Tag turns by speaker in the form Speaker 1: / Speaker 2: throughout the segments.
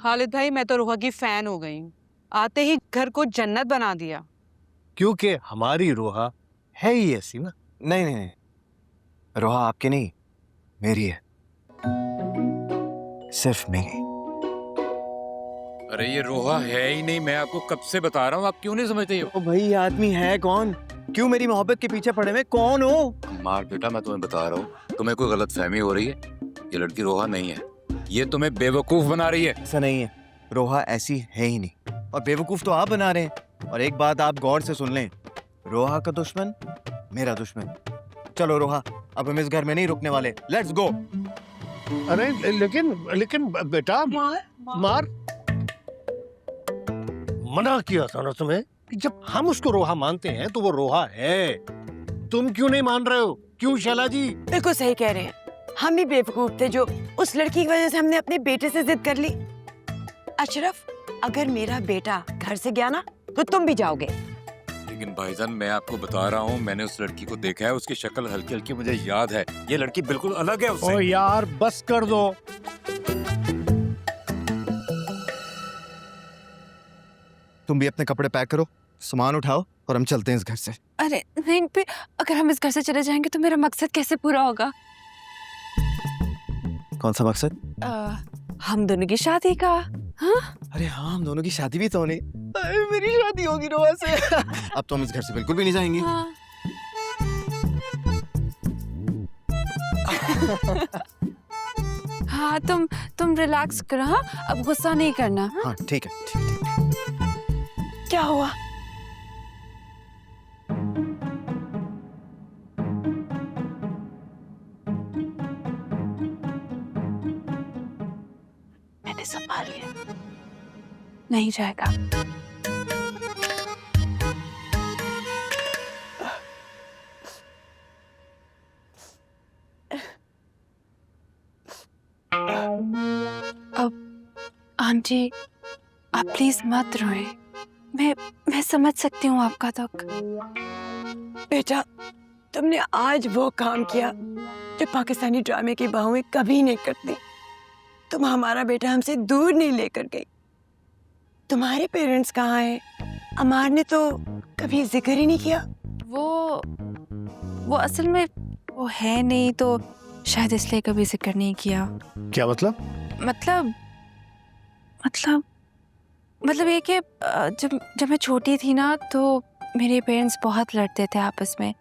Speaker 1: खालिद भाई, मैं तो रोहा की फैन हो गई हूँ। आते ही घर को जन्नत बना दिया।
Speaker 2: क्योंकि हमारी रोहा है ही ऐसी ना।
Speaker 3: नहीं नहीं नहीं, रोहा आपकी नहीं, मेरी है, सिर्फ मेरी।
Speaker 4: अरे ये रोहा है ही नहीं, मैं आपको कब से बता रहा हूँ, आप क्यों नहीं समझते हो?
Speaker 3: ओ भाई, ये आदमी है कौन? क्यों मेरी मोहब्बत के पीछे पड़े हुए? कौन हो?
Speaker 4: अम्मार बेटा, मैं तुम्हें बता रहा हूँ, तुम्हें कोई गलत फहमी हो रही है। ये लड़की रोहा नहीं है, ये तुम्हें बेवकूफ बना रही है।
Speaker 3: ऐसा नहीं है, रोहा ऐसी है ही नहीं, और बेवकूफ तो आप बना रहे हैं। और एक बात आप गौर से सुन लें, रोहा का दुश्मन मेरा दुश्मन। चलो रोहा, अब हम इस घर में नहीं रुकने वाले, लेट्स गो।
Speaker 2: अरे लेकिन बेटा, मार मना किया था ना तुम्हें कि जब हम उसको रोहा मानते हैं तो वो रोहा है। तुम क्यों नहीं मान रहे हो? क्यों शैला जी?
Speaker 5: बिल्कुल सही कह रहे हैं, हम ही बेवकूफ थे जो उस लड़की की वजह से हमने अपने बेटे से जिद कर ली। अशरफ, अगर मेरा बेटा घर से गया ना तो तुम भी जाओगे।
Speaker 4: लेकिन भाईजान, मैं आपको बता रहा हूँ, मैंने उस लड़की को देखा है, उसकी शक्ल हल्की हल्की मुझे याद है। ये लड़की बिल्कुल अलग है उससे।
Speaker 2: ओ यार बस कर दो।
Speaker 3: तुम भी अपने कपड़े पैक करो, सामान उठाओ और हम चलते हैं इस घर से।
Speaker 6: अरे नहीं, पे अगर हम इस घर से चले जाएंगे तो मेरा मकसद कैसे पूरा होगा?
Speaker 3: कौन सा मकसद?
Speaker 6: हम दोनों की शादी का। हाँ?
Speaker 3: अरे हाँ, हम दोनों की शादी भी तो होनी। अरे मेरी शादी होगी रोहा से। अब तो हम इस घर से बिल्कुल भी नहीं जाएंगे।
Speaker 6: हाँ। हाँ, तुम रिलैक्स करो। हाँ, अब गुस्सा नहीं करना।
Speaker 3: हाँ ठीक है, ठीक है, ठीक है।
Speaker 5: क्या हुआ?
Speaker 6: मैंने संभाल लिया, नहीं जाएगा। अब आंटी, आप प्लीज मत रोएं। मैं समझ सकती हूँ आपका दुख।
Speaker 5: बेटा, तुमने आज वो काम किया जो पाकिस्तानी ड्रामे की बहुएं कभी नहीं करती। तुम हमारा बेटा हमसे दूर नहीं लेकर गई। तुम्हारे पेरेंट्स कहाँ हैं? अमार ने तो कभी जिक्र ही नहीं किया।
Speaker 6: वो असल में वो है नहीं, तो शायद इसलिए कभी जिक्र नहीं किया।
Speaker 2: क्या मतलब?
Speaker 6: मतलब ये कि जब मैं छोटी थी ना, तो मेरे पेरेंट्स बहुत लड़ते थे आपस में,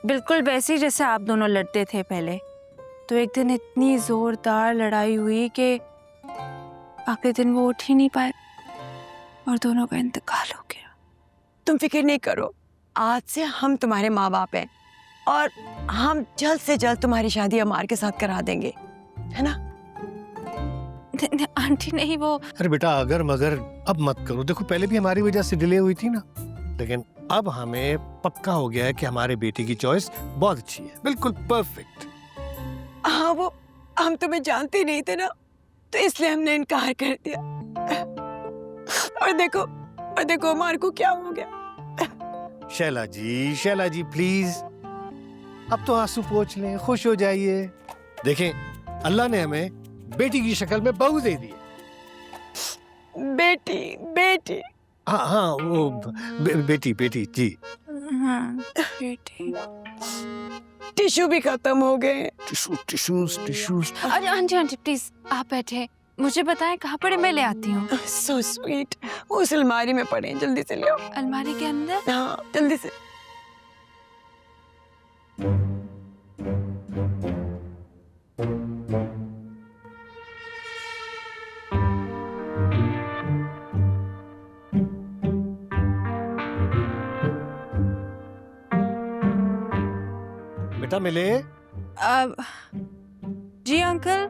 Speaker 6: बिल्कुल वैसे ही जैसे आप दोनों लड़ते थे पहले। तो एक दिन इतनी जोरदार लड़ाई हुई कि आखिरी दिन वो उठ ही नहीं पाए और दोनों का इंतकाल हो गया।
Speaker 5: तुम फिक्र नहीं करो, आज से हम तुम्हारे माँ बाप हैं और हम जल्द से जल्द तुम्हारी शादी अमार के साथ करा देंगे, है ना?
Speaker 6: आंटी नहीं, वो
Speaker 2: अरे बेटा, अगर मगर अब मत करो। देखो, पहले भी हमारी वजह से डिले हुई थी ना, लेकिन अब हमें पक्का हो गया है कि हमारे बेटे की चॉइस बहुत अच्छी है, बिल्कुल परफेक्ट।
Speaker 5: हाँ, वो हम तुम्हें जानते नहीं थे ना, तो इसलिए हमने इनकार कर दिया। और देखो अमार को क्या हो गया।
Speaker 2: शैला जी प्लीज, अब तो आंसू पोंछ लें, खुश हो जाइए। देखें, अल्लाह ने हमें बेटी की शक्ल में बहू दे दी है।
Speaker 5: बेटी।
Speaker 2: हाँ, वो बेटी जी।
Speaker 6: हाँ, बेटी।
Speaker 5: टिश्यू भी खत्म हो गए।
Speaker 2: टिश्यूज।
Speaker 6: अरे आंटी प्लीज आप बैठे, मुझे बताएं कहाँ पड़े, मैं ले आती हूँ।
Speaker 5: सो स्वीट, उस अलमारी में पड़े, जल्दी से ले आओ।
Speaker 6: अलमारी के अंदर?
Speaker 5: हाँ, जल्दी से।
Speaker 2: बेटा मिले?
Speaker 6: जी अंकल,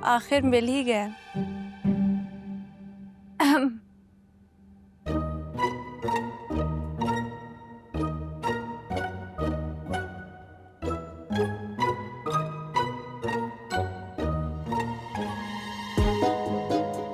Speaker 6: आखिर मिल ही गया।